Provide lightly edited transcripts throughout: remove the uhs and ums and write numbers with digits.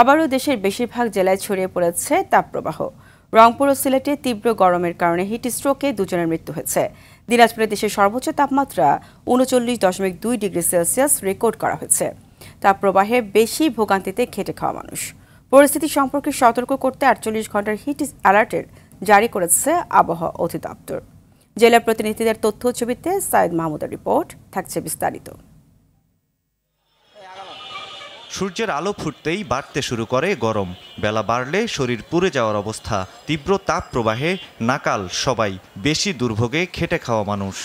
আবারও দেশের বেশিরভাগ জেলায় ছড়িয়ে পড়েছে তাপপ্রবাহ। রংপুর ও সিলেটে তীব্র গরমের কারণে হিট স্ট্রোকে দুজনের মৃত্যু হয়েছে। দিনাজপুরে দেশের সর্বোচ্চ তাপমাত্রা ৩৯.২ ডিগ্রি সেলসিয়াস রেকর্ড করা হয়েছে। তাপপ্রবাহে বেশি ভোগান্তিতে খেটে খাওয়া মানুষ। পরিস্থিতি সম্পর্কে সতর্ক করতে ৪৮ ঘন্টার হিট অ্যালার্টের জারি করেছে আবহাওয়া অধিদপ্তর। জেলা প্রতিনিধিদের তথ্য ছবিতে সাইদ মাহমুদের রিপোর্ট, থাকছে বিস্তারিত। সূর্যের আলো ফুটতেই বাড়তে শুরু করে গরম। বেলা বাড়লে শরীর পুড়ে যাওয়ার অবস্থা। তীব্র তাপ প্রবাহে নাকাল সবাই, বেশি দুর্ভোগে খেটে খাওয়া মানুষ।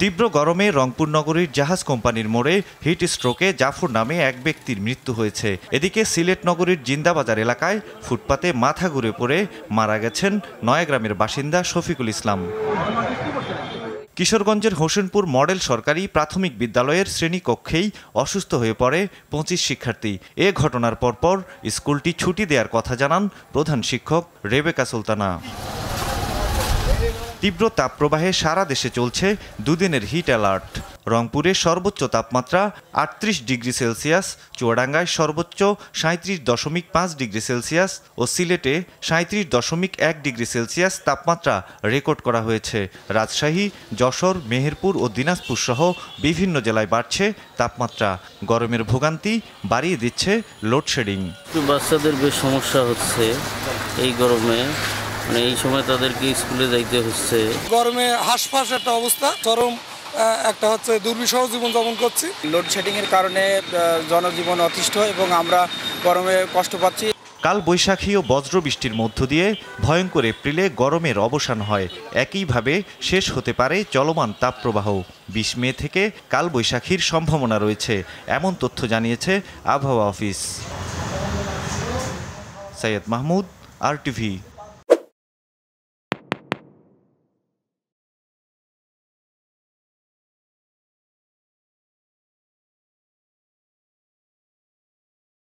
তীব্র গরমে রংপুর নগরীর জাহাজ কোম্পানির মোড়ে হিট স্ট্রোকে জাফর নামে এক ব্যক্তির মৃত্যু হয়েছে। এদিকে সিলেট নগরীর জিন্দাবাজার এলাকায় ফুটপাতে মাথা ঘুরে পড়ে মারা গেছেন নয়াগ্রামের বাসিন্দা শফিকুল ইসলাম। কিশোরগঞ্জের হোসেনপুর মডেল সরকারি প্রাথমিক বিদ্যালয়ের শ্রেণীকক্ষেই অসুস্থ হয়ে পড়ে ২৫ শিক্ষার্থী। এ ঘটনার পরপর স্কুলটি ছুটি দেওয়ার কথা জানান প্রধান শিক্ষক রেবেকা সুলতানা। তীব্র তাপপ্রবাহে সারা দেশে চলছে দুদিনের হিট অ্যালার্ট। রংপুরে সর্বোচ্চ তাপমাত্রা ৩৮ ডিগ্রি সেলসিয়াস, চুয়াডাঙ্গায় সর্বোচ্চ ৩৭.৫ ডিগ্রি সেলসিয়াস ও সিলেটে ৩৭.১ ডিগ্রি সেলসিয়াস তাপমাত্রা রেকর্ড করা হয়েছে। রাজশাহী, যশোর, মেহেরপুর ও দিনাজপুর সহ বিভিন্ন জেলায় বাড়ছে তাপমাত্রা। গরমের ভোগান্তি বাড়িয়ে দিচ্ছে লোডশেডিং। বাচ্চাদের বেশ সমস্যা হচ্ছে এই গরমে, এই সময় তাদেরকে স্কুলে যাইতে হচ্ছে। গরমে হাঁসফাঁস একটা অবস্থা, চরম একটা হচ্ছে দুর্বিষহ জীবনযাপন করছি। লোডশেডিং এর কারণে জনজীবন অতিষ্ঠ এবং আমরা গরমে কষ্ট পাচ্ছি। কাল বৈশাখী ও বজ্রবৃষ্টির মধ্য দিয়ে ভয়ঙ্কর এপ্রিলে গরমের অবসান হয়। একইভাবে শেষ হতে পারে চলমান তাপপ্রবাহ। ২০ মে থেকে কাল বৈশাখীর সম্ভাবনা রয়েছে, এমন তথ্য জানিয়েছে আবহাওয়া অফিস। সৈয়দ মাহমুদ, RTV।